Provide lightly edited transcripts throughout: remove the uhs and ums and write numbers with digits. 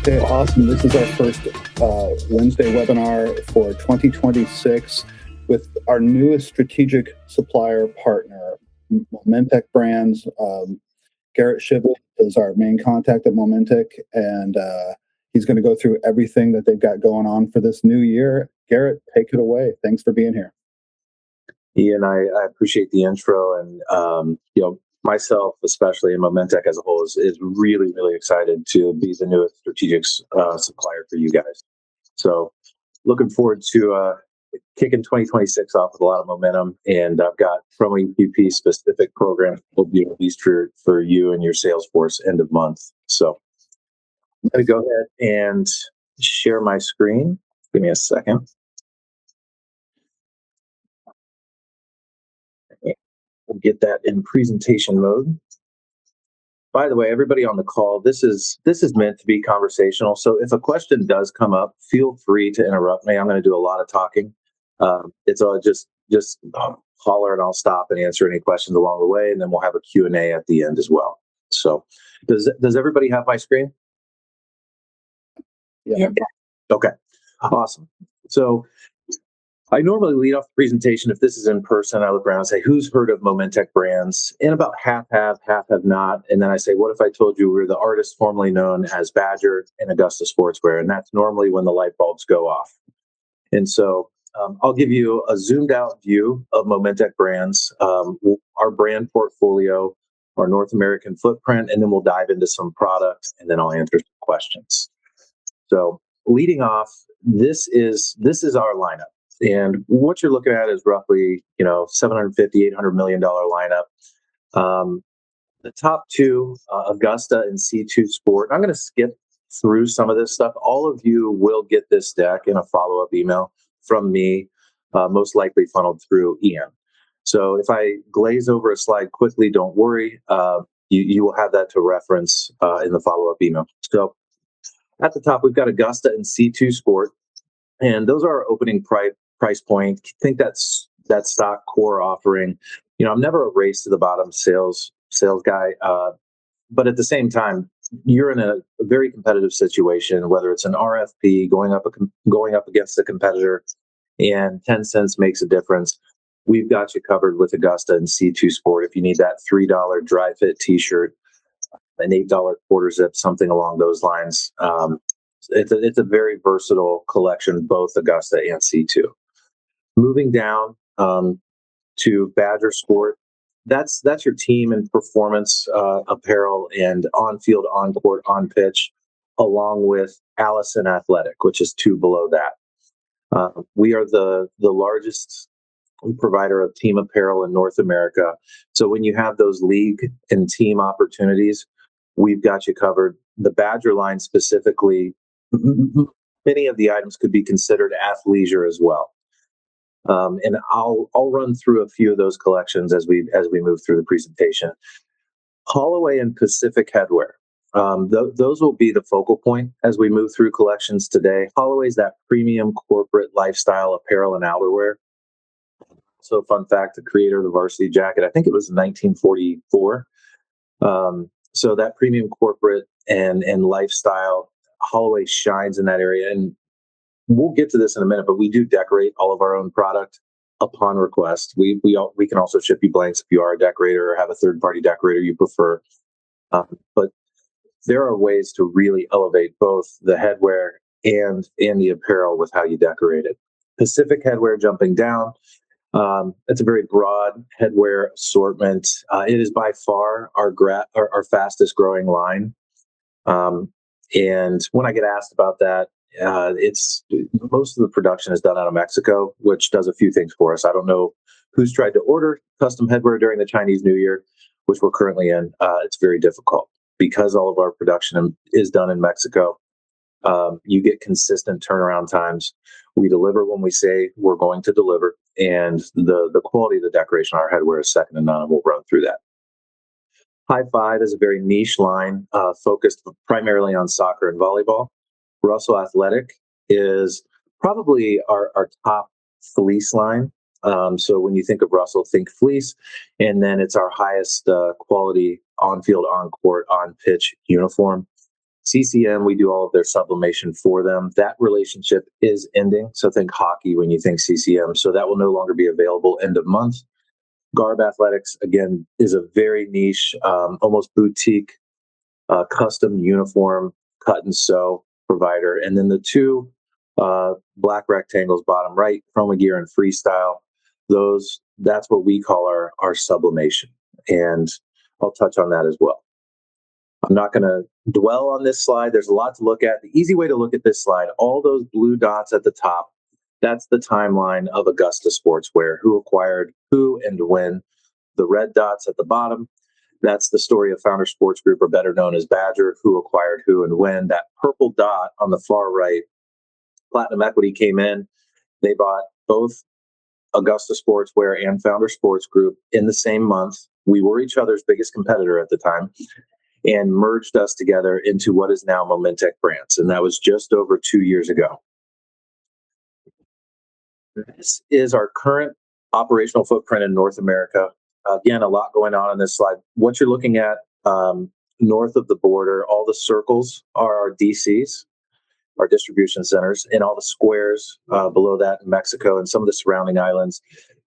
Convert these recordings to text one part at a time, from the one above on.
Okay, awesome. This is our first Wednesday webinar for 2026 with our newest strategic supplier partner, Momentec Brands. Garrett Shibley is our main contact at Momentec, and he's going to go through everything that they've got going on for this new year. Garrett, take it away. Thanks for being here. Ian, I appreciate the intro, and myself, especially, and Momentec as a whole, is really, really excited to be the newest strategic supplier for you guys. So, looking forward to kicking 2026 off with a lot of momentum, and I've got promo UPP specific programs will be released for you and your sales force end of month. So, I'm going to go ahead and share my screen. Give me a second. We'll get that in presentation mode. By the way, everybody on the call, this is meant to be conversational. So if a question does come up, feel free to interrupt me. I'm going to do a lot of talking. It's all just holler and I'll stop and answer any questions along the way, and then we'll have a Q&A at the end as well. So does everybody have my screen? Yeah. Okay. Awesome. So I normally lead off the presentation. If this is in person, I look around and say, who's heard of Momentec Brands? And about half have not. And then I say, what if I told you we're the artist formerly known as Badger and Augusta Sportswear? And that's normally when the light bulbs go off. And so I'll give you a zoomed out view of Momentec Brands, our brand portfolio, our North American footprint, and then we'll dive into some product, and then I'll answer some questions. So leading off, this is our lineup. And what you're looking at is roughly, $750, $800 million lineup. The top two, Augusta and C2 Sport. I'm going to skip through some of this stuff. All of you will get this deck in a follow-up email from me, most likely funneled through Ian. So if I glaze over a slide quickly, don't worry. You will have that to reference in the follow-up email. So at the top, we've got Augusta and C2 Sport. And those are our opening price point. I think that's that stock core offering. I'm never a race to the bottom sales guy, but at the same time, you're in a very competitive situation. Whether it's an RFP going up against a competitor, and 10 cents makes a difference. We've got you covered with Augusta and C2 Sport. If you need that $3 dry fit T-shirt, an $8 quarter zip, something along those lines. It's a very versatile collection, both Augusta and C2. Moving down to Badger Sport, that's your team and performance apparel and on-field, on-court, on-pitch, along with Allison Athletic, which is two below that. We are the largest provider of team apparel in North America. So when you have those league and team opportunities, we've got you covered. The Badger line specifically, many of the items could be considered athleisure as well. And I'll run through a few of those collections as we move through the presentation. Holloway and Pacific Headwear. Those will be the focal point as we move through collections today. Holloway's that premium corporate lifestyle apparel and outerwear. So fun fact, the creator of the varsity jacket, I think it was 1944. So that premium corporate and lifestyle, Holloway shines in that area. And we'll get to this in a minute, but we do decorate all of our own product upon request. We can also ship you blanks if you are a decorator or have a third-party decorator you prefer. But there are ways to really elevate both the headwear and the apparel with how you decorate it. Pacific Headwear jumping down. It's a very broad headwear assortment. It is by far our fastest growing line. And when I get asked about that, it's most of the production is done out of Mexico, which does a few things for us. I don't know who's tried to order custom headwear during the Chinese New Year, which we're currently in. It's very difficult because all of our production is done in Mexico. You get consistent turnaround times. We deliver when we say we're going to deliver, and the quality of the decoration on our headwear is second to none, and we'll run through that. High Five is a very niche line focused primarily on soccer and volleyball. Russell Athletic is probably our top fleece line. So when you think of Russell, think fleece, and then it's our highest quality on-field, on-court, on-pitch uniform. CCM, we do all of their sublimation for them. That relationship is ending. So think hockey when you think CCM. So that will no longer be available end of month. Garb Athletics, again, is a very niche, almost boutique, custom uniform cut and sew provider. And then the two black rectangles bottom right, Chroma Gear and Freestyle, that's what we call our sublimation. And I'll touch on that as well. I'm not going to dwell on this slide. There's a lot to look at. The easy way to look at this slide, all those blue dots at the top, that's the timeline of Augusta Sportswear, who acquired who and when. The red dots at the bottom, that's the story of Founder Sports Group, or better known as Badger, who acquired who and when. That purple dot on the far right, Platinum Equity came in. They bought both Augusta Sportswear and Founder Sports Group in the same month. We were each other's biggest competitor at the time, and merged us together into what is now Momentec Brands. And that was just over 2 years ago. This is our current operational footprint in North America. Again, a lot going on this slide. What you're looking at north of the border, all the circles are our DCs, our distribution centers, and all the squares below that in Mexico and some of the surrounding islands.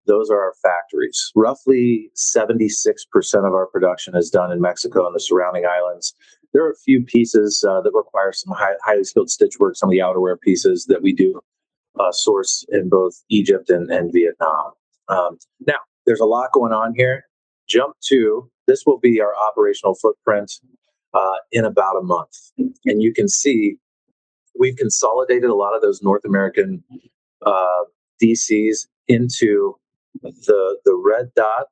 Those are our factories. Roughly 76% of our production is done in Mexico and the surrounding islands. There are a few pieces that require some highly skilled stitch work, some of the outerwear pieces that we do source in both Egypt and Vietnam. Now, there's a lot going on here. Jump to, this will be our operational footprint in about a month. And you can see we've consolidated a lot of those North American DCs into the red dot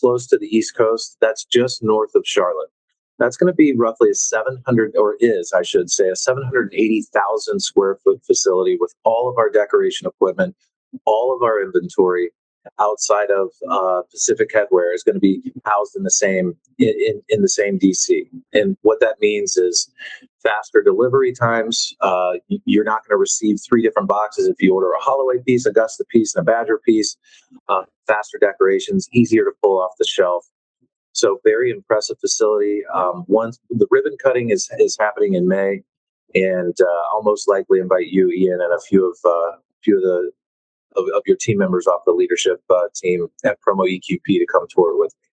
close to the East Coast. That's just north of Charlotte. That's going to be roughly a 700, or is, I should say, a 780,000 square foot facility with all of our decoration equipment, all of our inventory outside of Pacific Headwear is going to be housed in the same in the same DC. And what that means is faster delivery times. You're not going to receive 3 different boxes if you order a Holloway piece, Augusta piece, and a Badger piece. Faster decorations, easier to pull off the shelf. So very impressive facility. Once the ribbon cutting is happening in May, and I'll most likely invite you, Ian, and a few of your team members off the leadership team at Promo EQP to come tour with me.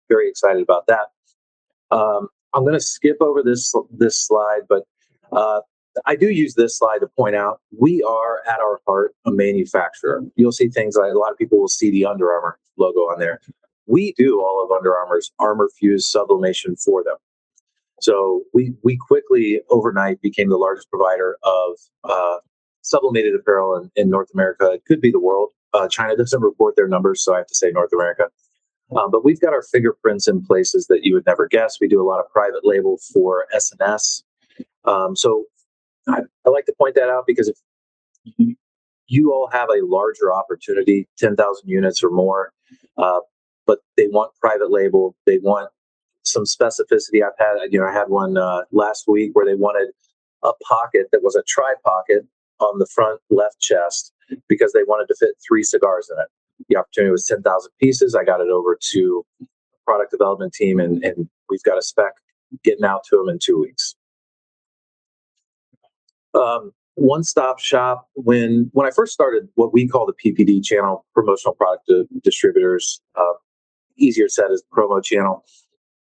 Very excited about that. I'm going to skip over this slide, but I do use this slide to point out we are at our heart a manufacturer. You'll see things like a lot of people will see the Under Armour logo on there. We do all of Under Armour's armor fused sublimation for them. So we quickly overnight became the largest provider of sublimated apparel in North America. It could be the world. China doesn't report their numbers, so I have to say North America. But we've got our fingerprints in places that you would never guess. We do a lot of private label for S&S. So I like to point that out because if you all have a larger opportunity, 10,000 units or more, but they want private label, they want some specificity. I had one last week where they wanted a pocket that was a tri-pocket on the front left chest because they wanted to fit 3 cigars in it. The opportunity was 10,000 pieces. I got it over to the product development team, and we've got a spec getting out to them in 2 weeks. One-stop shop. When I first started what we call the PPD channel, promotional product distributors, easier said as promo channel,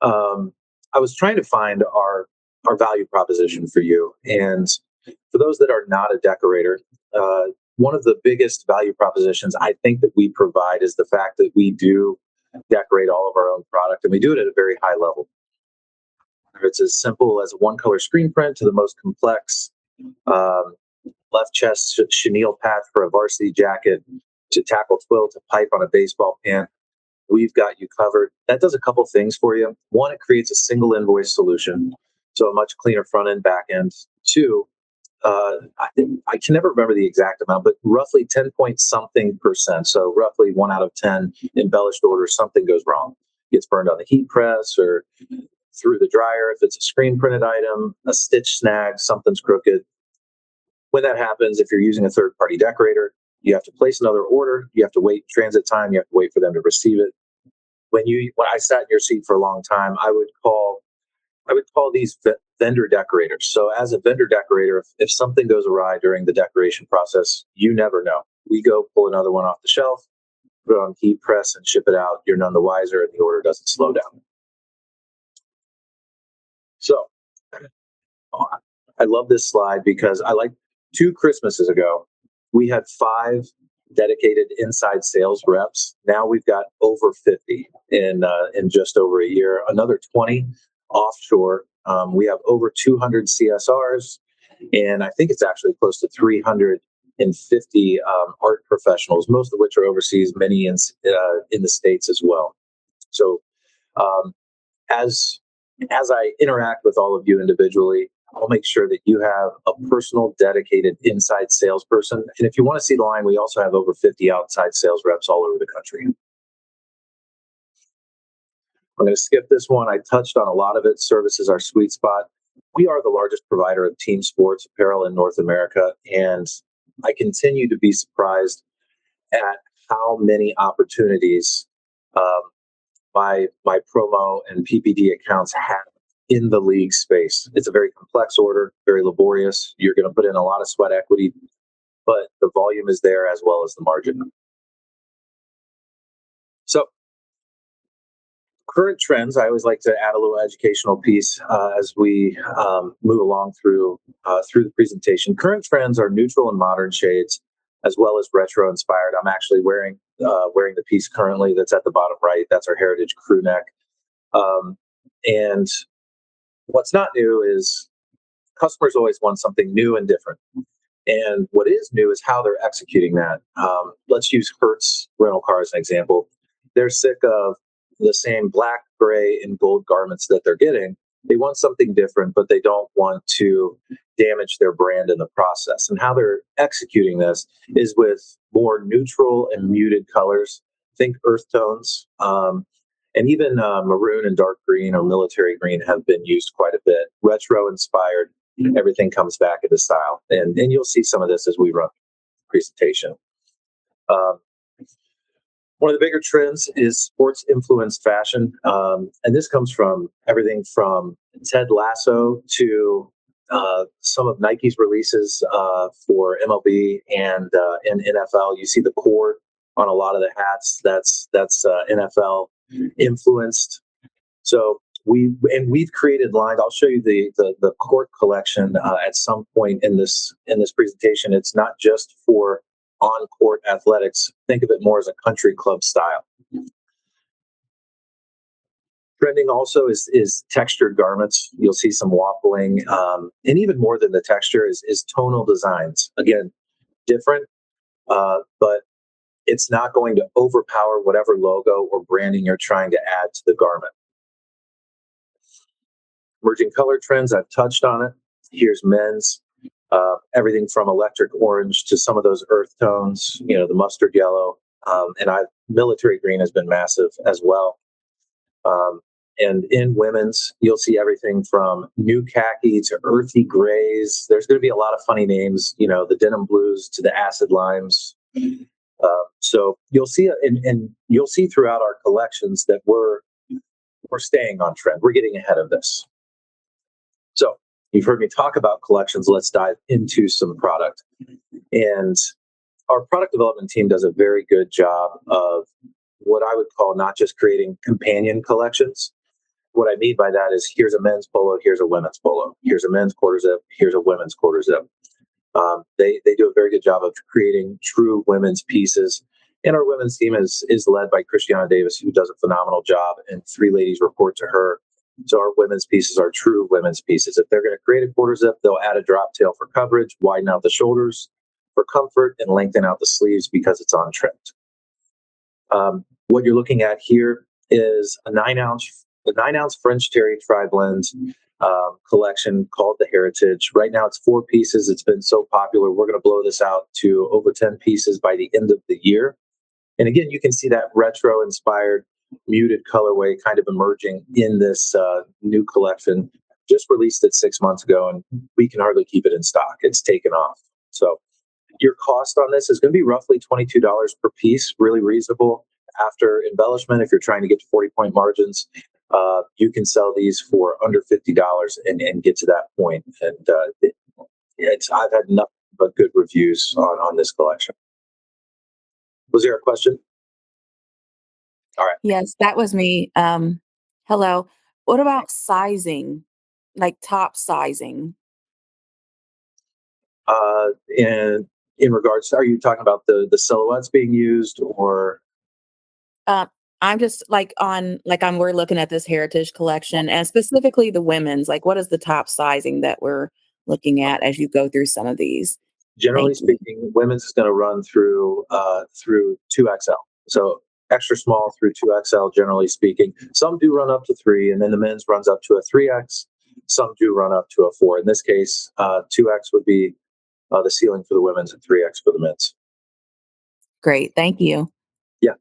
I was trying to find our value proposition for you. And for those that are not a decorator, one of the biggest value propositions I think that we provide is the fact that we do decorate all of our own product, and we do it at a very high level. It's as simple as a one-color screen print to the most complex left chest chenille patch for a varsity jacket, to tackle twill to pipe on a baseball pant. We've got you covered. That does a couple things for you. One, it creates a single invoice solution, so a much cleaner front end, back end. Two, I can never remember the exact amount, but roughly 10 point something percent. So roughly 1 out of 10 embellished orders, something goes wrong. Gets burned on the heat press or through the dryer. If it's a screen printed item, a stitch snag, something's crooked. When that happens, if you're using a third party decorator, you have to place another order. You have to wait transit time. You have to wait for them to receive it. When I sat in your seat for a long time, I would call I would call these vendor decorators. So, as a vendor decorator, if something goes awry during the decoration process, you never know. We go pull another one off the shelf, put it on heat press, and ship it out. You're none the wiser, and the order doesn't slow down. So, I love this slide because I like 2 Christmases ago, we had 5 dedicated inside sales reps. Now we've got over 50 in just over a year. Another 20 offshore. We have over 200 CSRs, and I think it's actually close to 350 art professionals, most of which are overseas, many in the states as well. So um, as as I interact with all of you individually, I'll make sure that you have a personal, dedicated inside salesperson. And if you want to see the line, we also have over 50 outside sales reps all over the country. I'm going to skip this one. I touched on a lot of it. Service is our sweet spot. We are the largest provider of team sports apparel in North America, and I continue to be surprised at how many opportunities um, my promo and PPD accounts have in the league space. It's a very complex order, very laborious. You're going to put in a lot of sweat equity, but the volume is there as well as the margin. So, current trends, I always like to add a little educational piece as we move along through the presentation. Current trends are neutral and modern shades, as well as retro inspired. I'm actually wearing the piece currently that's at the bottom right. That's our heritage crew neck. And what's not new is customers always want something new and different. And what is new is how they're executing that. Let's use Hertz rental car as an example. They're sick of the same black, gray, and gold garments that they're getting. They want something different, but they don't want to damage their brand in the process. And how they're executing this is with more neutral and muted colors. Think earth tones. And even maroon and dark green or military green have been used quite a bit. Retro inspired, everything comes back into style. And you'll see some of this as we run the presentation. Um, One of the bigger trends is sports influenced fashion. And this comes from everything from Ted Lasso to some of Nike's releases for MLB and NFL. You see the cord on a lot of the hats. That's NFL influenced. So we've created lines. I'll show you the court collection at some point in this presentation. It's not just for on court athletics. Think of it more as a country club style. Trending also is textured garments. You'll see some waffling, and even more than the texture is tonal designs. Again, different, but it's not going to overpower whatever logo or branding you're trying to add to the garment. Emerging color trends, I've touched on it. Here's men's. Everything from electric orange to some of those earth tones, the mustard yellow, and military green has been massive as well. And in women's, you'll see everything from new khaki to earthy grays. There's going to be a lot of funny names, the denim blues to the acid limes. So you'll see, and you'll see throughout our collections that we're staying on trend. We're getting ahead of this. So you've heard me talk about collections. Let's dive into some product. And our product development team does a very good job of what I would call not just creating companion collections. What I mean by that is here's a men's polo, here's a women's polo, here's a men's quarter zip, here's a women's quarter zip. They do a very good job of creating true women's pieces. And our women's team is led by Christiana Davis, who does a phenomenal job, and 3 ladies report to her. So our women's pieces are true women's pieces. If they're going to create a quarter zip, they'll add a drop tail for coverage, widen out the shoulders for comfort, and lengthen out the sleeves because it's on trend. What you're looking at here is a 9-ounce French Terry tri-blend collection called the Heritage. Right now it's 4 pieces. It's been so popular. We're going to blow this out to over 10 pieces by the end of the year. And again, you can see that retro inspired muted colorway kind of emerging in this new collection. Just released it 6 months ago, and we can hardly keep it in stock. It's taken off. So your cost on this is going to be roughly $22 per piece, really reasonable after embellishment if you're trying to get to 40-point margins. You can sell these for under $50 and get to that point. And I've had nothing but good reviews on this collection. Was there a question? All right. Yes, that was me. Hello. What about sizing? Like top sizing? And in regards, are you talking about the silhouettes being used, or Uh, I'm just we're looking at this heritage collection and specifically the women's. Like, what is the top sizing that we're looking at as you go through some of these? generally Thank you. speaking, women's is going to run through 2XL. So extra small through 2XL, generally speaking. Some do run up to three, and then the men's runs up to a 3X. Some do run up to a four. In this case, 2X would be the ceiling for the women's, and 3X for the men's. Great. Thank you. Yeah.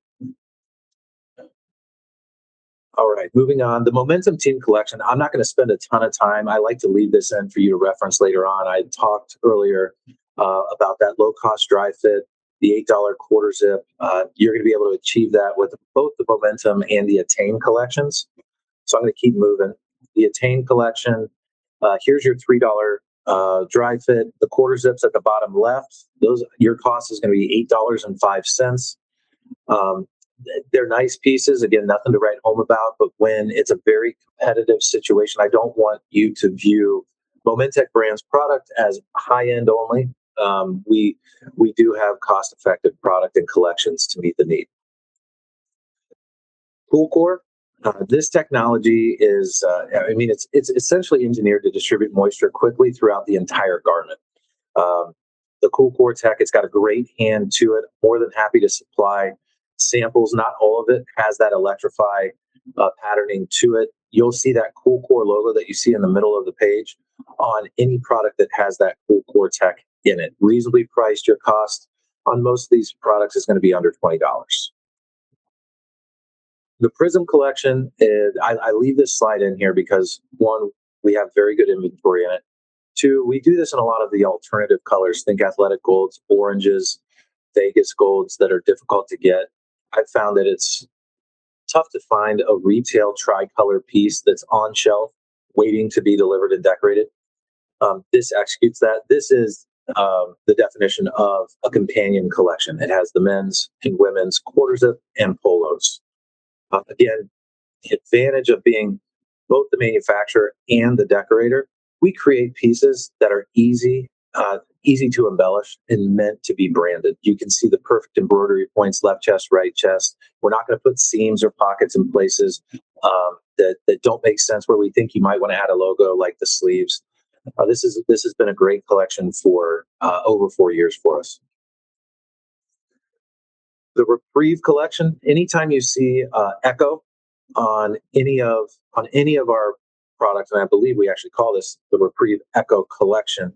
All right, moving on. The Momentum Team Collection, I'm not going to spend a ton of time. I like to leave this in for you to reference later on. I talked earlier about that low cost dry fit, the $8 quarter zip. You're going to be able to achieve that with both the Momentum and the Attain collections. So I'm going to keep moving. The Attain collection, here's your $3 dry fit. The quarter zips at the bottom left, those your cost is going to be $8.05. Um, they're nice pieces. Again, nothing to write home about. But when it's a very competitive situation, I don't want you to view Momentec Brands product as high end only. We do have cost effective product and collections to meet the need. Cool Core. This technology is, it's essentially engineered to distribute moisture quickly throughout the entire garment. Um, the Cool Core Tech, it's got a great hand to it. More than happy to supply samples. Not all of it has that electrify patterning to it. You'll see that Cool Core logo that you see in the middle of the page on any product that has that Cool Core Tech in it. Reasonably priced. Your cost on most of these products is going to be under $20. The Prism collection, I leave this slide in here because one, we have very good inventory in it. Two, we do this in a lot of the alternative colors. Think athletic golds, oranges, Vegas golds that are difficult to get. I've found that it's tough to find a retail tricolor piece that's on shelf waiting to be delivered and decorated. This executes that. This is the definition of a companion collection. It has the men's and women's quarter zip and polos. Again, the advantage of being both the manufacturer and the decorator, we create pieces that are easy to embellish and meant to be branded. You can see the perfect embroidery points, left chest, right chest. We're not going to put seams or pockets in places that don't make sense where we think you might want to add a logo like the sleeves. This has been a great collection for over 4 years for us. The Reprieve collection. Anytime you see Echo on any of our products, and I believe we actually call this the Reprieve Echo collection.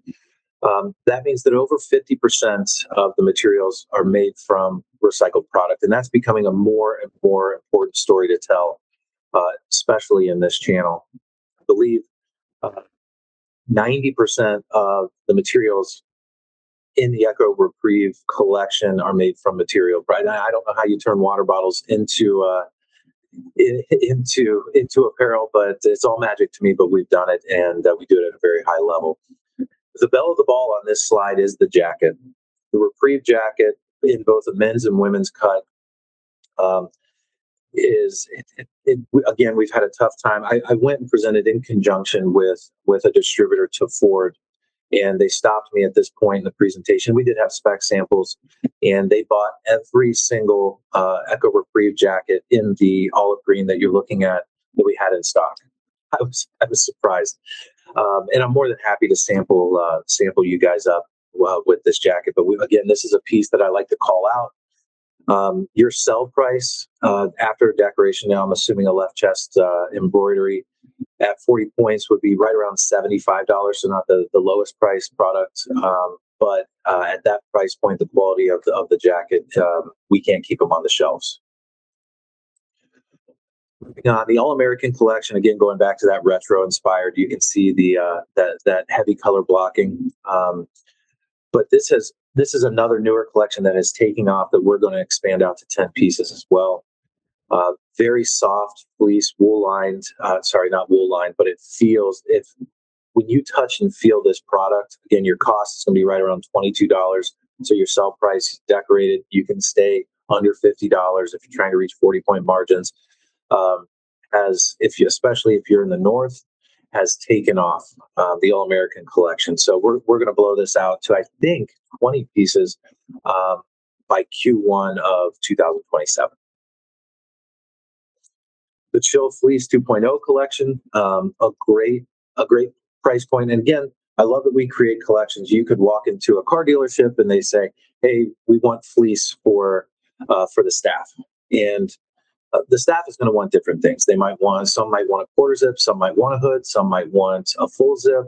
That means that over 50% of the materials are made from recycled product, and that's becoming a more and more important story to tell, especially in this channel. I believe 90% of the materials in the Echo Reprieve collection are made from material. Right? I don't know how you turn water bottles into apparel, but it's all magic to me. But we've done it, and we do it at a very high level. The belle of the ball on this slide is the jacket. The Reprieve jacket in both the men's and women's cut um, again, we've had a tough time. I went and presented in conjunction with a distributor to Ford, and they stopped me at this point in the presentation. We did have spec samples, and they bought every single Echo Reprieve jacket in the olive green that you're looking at that we had in stock. I was surprised, and I'm more than happy to sample you guys up with this jacket. But again, this is a piece that I like to call out. Your sell price after decoration, now I'm assuming a left chest embroidery at 40 points would be right around $75. So not the lowest price product. But at that price point, the quality of the jacket, we can't keep them on the shelves. The All American collection, again, going back to that retro inspired, you can see that heavy color blocking. But this is another newer collection that is taking off that we're going to expand out to 10 pieces as well. Very soft fleece, wool lined. Sorry, not wool lined, but it feels if when you touch and feel this product, again, your cost is going to be right around $22. So your sell price decorated, you can stay under $50 if you're trying to reach 40-point margins. As if you, especially if you're in the north, has taken off the All American collection. So we're going to blow this out to I think 20 pieces by Q1 of 2027. The Chill Fleece 2.0 collection, a great price point. And again, I love that we create collections. You could walk into a car dealership and they say, "Hey, we want fleece for the staff," and the staff is going to want different things. Some might want a quarter zip, some might want a hood, some might want a full zip,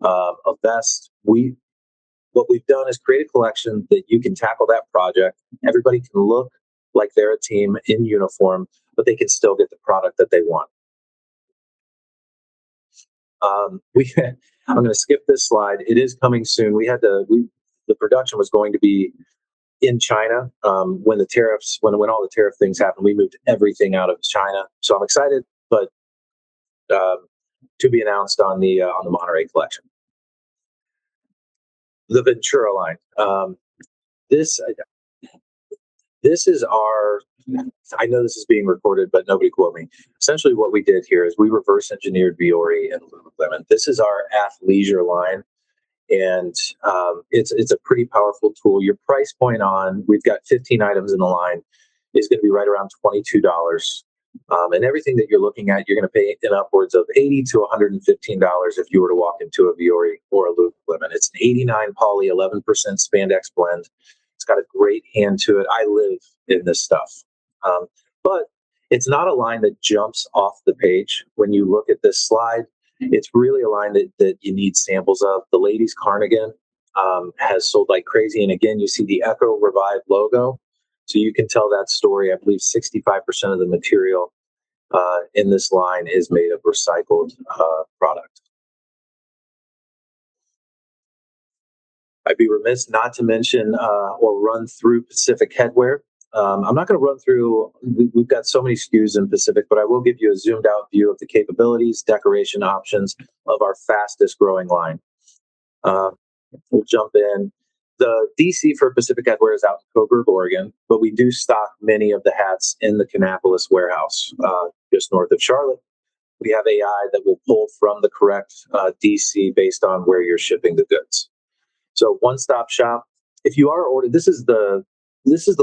a vest. What we've done is create a collection that you can tackle that project. Everybody can look like they're a team in uniform, but they can still get the product that they want. We I'm going to skip this slide. It is coming soon. The production was going to be in China when when all the tariff things happened. We moved everything out of China, so I'm excited, but um, to be announced on the Monterey collection. The Ventura line. This this is our. I know this is being recorded, but nobody quote me. Essentially, what we did here is we reverse engineered Viore and Lululemon. This is our athleisure line, and it's a pretty powerful tool. Your price point on we've got 15 items in the line is going to be right around $22. And everything that you're looking at, you're going to pay in upwards of $80 to $115 if you were to walk into a Viore or a Lululemon. It's an 89 poly, 11% spandex blend. It's got a great hand to it. I live in this stuff. But it's not a line that jumps off the page when you look at this slide. It's really a line that you need samples of. The ladies' cardigan has sold like crazy. And again, you see the Echo Revive logo. So you can tell that story. I believe 65% of the material in this line is made of recycled product. I'd be remiss not to mention or run through Pacific Headwear. I'm not going to run through, we've got so many SKUs in Pacific, but I will give you a zoomed out view of the capabilities, decoration options of our fastest growing line. We'll jump in. The DC for Pacific Headwear is out in Coburg, Oregon, but we do stock many of the hats in the Kannapolis warehouse, just north of Charlotte. We have AI that will pull from the correct DC based on where you're shipping the goods. So one-stop shop. If you are ordered, this is the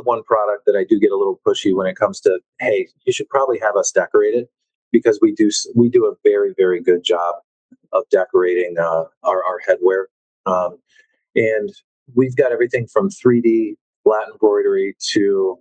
one product that I do get a little pushy when it comes to, hey, you should probably have us decorate it because we do a very, very good job of decorating our headwear. And we've got everything from 3D flat embroidery to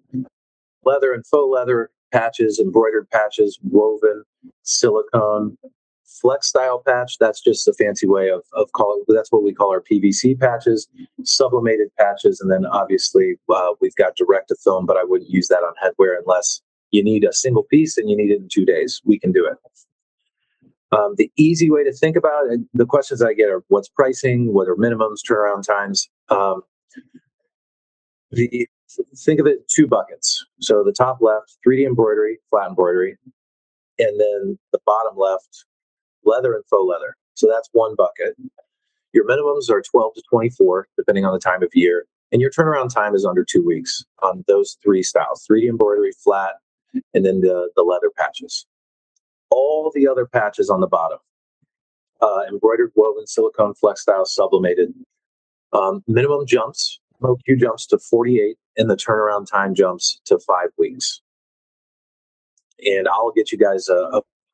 leather and faux leather patches, embroidered patches, woven, silicone, flex style patch. That's just a fancy way of calling. That's what we call our PVC patches, sublimated patches, and then obviously we've got direct to film. But I wouldn't use that on headwear unless you need a single piece and you need it in 2 days. We can do it. The easy way to think about it, the questions I get are what's pricing, what are minimums, turnaround times. The Think of it two buckets. So the top left, 3D embroidery, flat embroidery, and then the bottom left, leather and faux leather. So that's one bucket. Your minimums are 12 to 24, depending on the time of year, and your turnaround time is under 2 weeks on those three styles: 3D embroidery, flat, and then the leather patches. All the other patches on the bottom, embroidered, woven, silicone, flex style, sublimated. Minimum jumps, MOQ jumps to 48, and the turnaround time jumps to 5 weeks. And I'll get you guys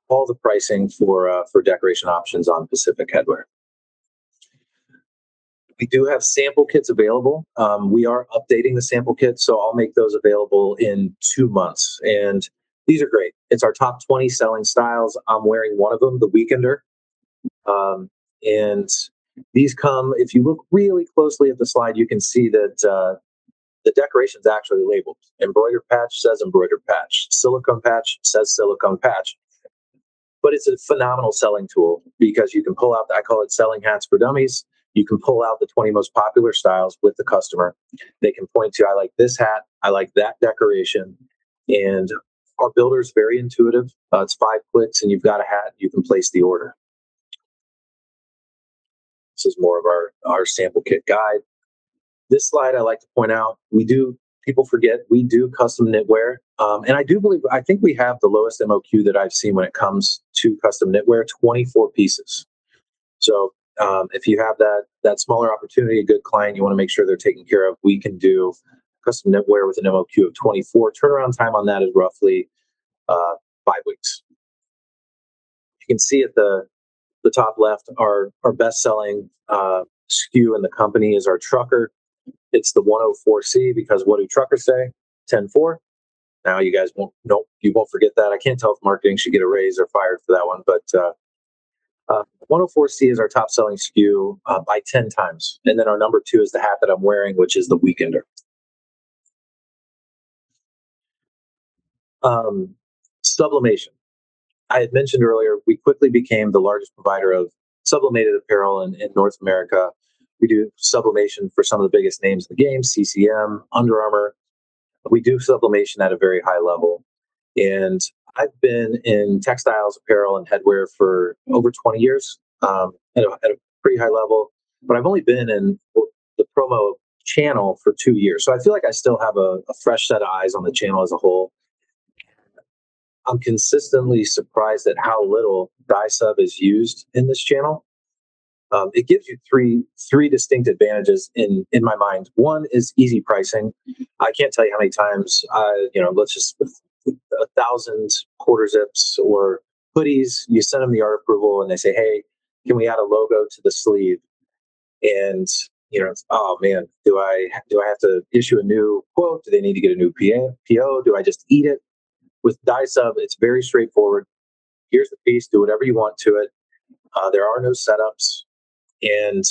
all the pricing for decoration options on Pacific Headwear. We do have sample kits available. We are updating the sample kits, so I'll make those available in 2 months. And these are great. It's our top 20 selling styles. I'm wearing one of them, the Weekender. And these come, if you look really closely at the slide, you can see that the decoration is actually labeled. Embroidered patch says embroidered patch. Silicone patch says silicone patch. But it's a phenomenal selling tool because you can pull out, I call it selling hats for dummies. You can pull out the 20 most popular styles with the customer. They can point to, I like this hat, I like that decoration. And Our builder is very intuitive. It's 5 clicks, and you've got a hat. You can place the order. This is more of our sample kit guide. This slide I like to point out, people forget, we do custom knitwear. And I think we have the lowest MOQ that I've seen when it comes to custom knitwear, 24 pieces. So if you have that smaller opportunity, a good client, you want to make sure they're taken care of, we can do custom knitwear with an MOQ of 24. Turnaround time on that is roughly 5 weeks. You can see at the top left, our best-selling SKU in the company is our trucker. It's the 104C, because what do truckers say? 10-4. Now you guys you won't forget that. I can't tell if marketing should get a raise or fired for that one, but 104C is our top selling SKU by 10 times. And then our number 2 is the hat that I'm wearing, which is the Weekender. Sublimation. I had mentioned earlier, we quickly became the largest provider of sublimated apparel in North America. We do sublimation for some of the biggest names in the game, CCM, Under Armour. We do sublimation at a very high level. And I've been in textiles, apparel, and headwear for over 20 years at a pretty high level. But I've only been in the promo channel for 2 years. So I feel like I still have a fresh set of eyes on the channel as a whole. I'm consistently surprised at how little dye sub is used in this channel. It gives you three distinct advantages in my mind. One is easy pricing. I can't tell you how many times let's just 1,000 quarter zips or hoodies. You send them the art approval, and they say, "Hey, can we add a logo to the sleeve?" And oh man, do I have to issue a new quote? Do they need to get a new PO? Do I just eat it? With dye sub, it's very straightforward. Here's the piece. Do whatever you want to it. There are no setups, and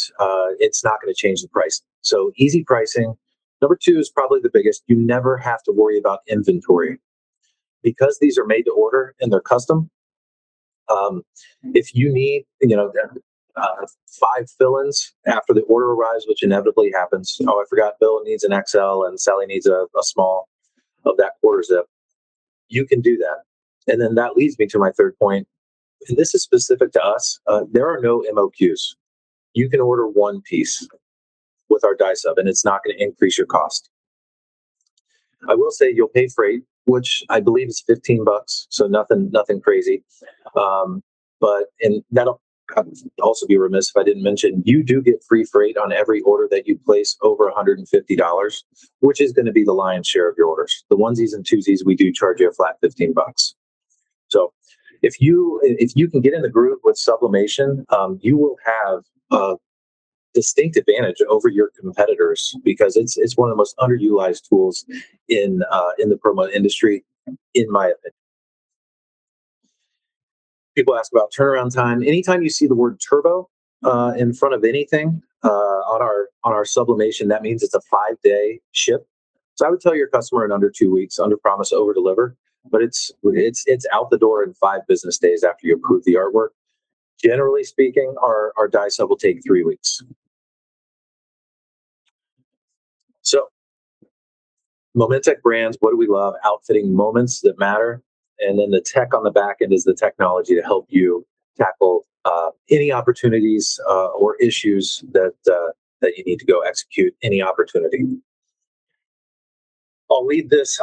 it's not going to change the price. So easy pricing. Number 2 is probably the biggest. You never have to worry about inventory because these are made to order and they're custom. If you need, 5 fill-ins after the order arrives, which inevitably happens. Oh, I forgot Bill needs an XL and Sally needs a small of that quarter zip. You can do that. And then that leads me to my third point. And this is specific to us. There are no MOQs. You can order one piece with our dye sub, and it's not going to increase your cost. I will say you'll pay freight, which I believe is $15, so nothing crazy. And that'll also be remiss if I didn't mention you do get free freight on every order that you place over $150, which is going to be the lion's share of your orders. The onesies and twosies, we do charge you a flat $15. So if you can get in the groove with sublimation, you will have a distinct advantage over your competitors because it's one of the most underutilized tools in the promo industry, in my opinion. People ask about turnaround time. Anytime you see the word turbo in front of anything on our sublimation, that means it's a 5-day ship. So I would tell your customer in under 2 weeks, under promise, over deliver. But it's out the door in 5 business days after you approve the artwork. Generally speaking, our dye sub will take 3 weeks. So Momentec brands, what do we love? Outfitting moments that matter. And then the tech on the back end is the technology to help you tackle any opportunities or issues that you need to go execute any opportunity. I'll leave this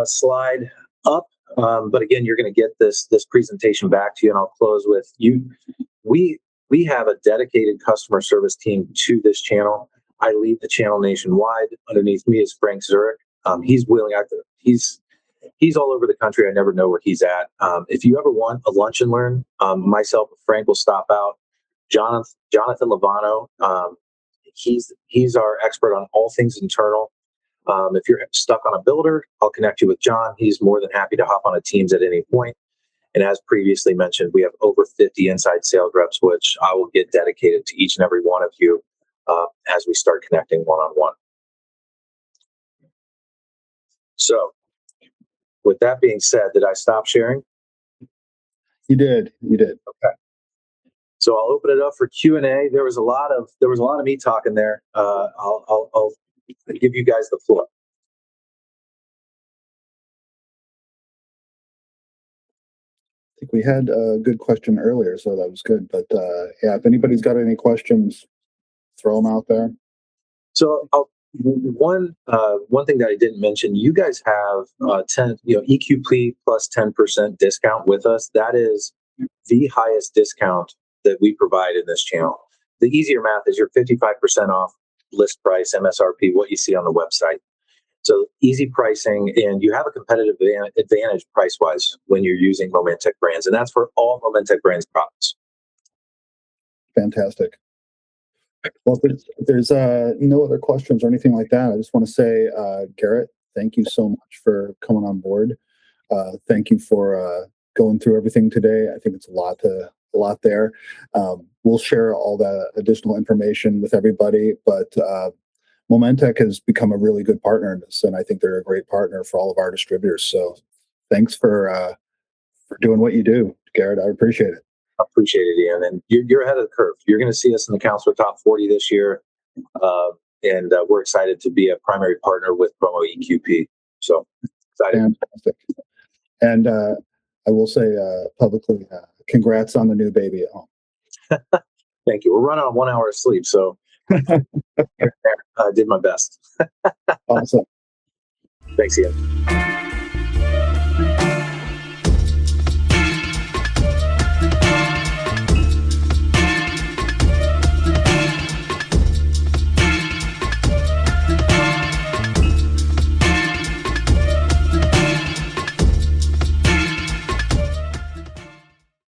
slide up, but again, you're going to get this presentation back to you, and I'll close with you. We have a dedicated customer service team to this channel. I lead the channel nationwide. Underneath me is Frank Zurich. He's all over the country. I never know where he's at. If you ever want a lunch and learn, myself and Frank will stop out. Jonathan Lovano, he's our expert on all things internal. If you're stuck on a builder, I'll connect you with John. He's more than happy to hop on a Teams at any point. And as previously mentioned, we have over 50 inside sales reps, which I will get dedicated to each and every one of you as we start connecting one-on-one. So with that being said, did I stop sharing? You did. Okay. So I'll open it up for Q&A. There was a lot of me talking there. I'll give you guys the floor. think we had a good question earlier, so that was good. But yeah, if anybody's got any questions, throw them out there. So one thing that I didn't mention, you guys have 10, EQP plus 10% discount with us. That is the highest discount that we provide in this channel. The easier math is you're 55% off list price, MSRP, what you see on the website. So easy pricing, and you have a competitive advantage price wise when you're using Momentec brands, and that's for all Momentec brands products. Fantastic. Well, if there's no other questions or anything like that, I just want to say, Garrett, thank you so much for coming on board. Thank you for going through everything today. I think it's a lot there. We'll share all the additional information with everybody, but Momentec has become a really good partner in this, and I think they're a great partner for all of our distributors. So, thanks for doing what you do, Garrett. I appreciate it. I appreciate it, Ian. And you're ahead of the curve. You're going to see us in the Counselor Top 40 this year. And we're excited to be a primary partner with Promo EQP. So excited. Fantastic. And I will say publicly, congrats on the new baby at home. Thank you. We're running on 1 hour of sleep. So I did my best. Awesome. Thanks, Ian.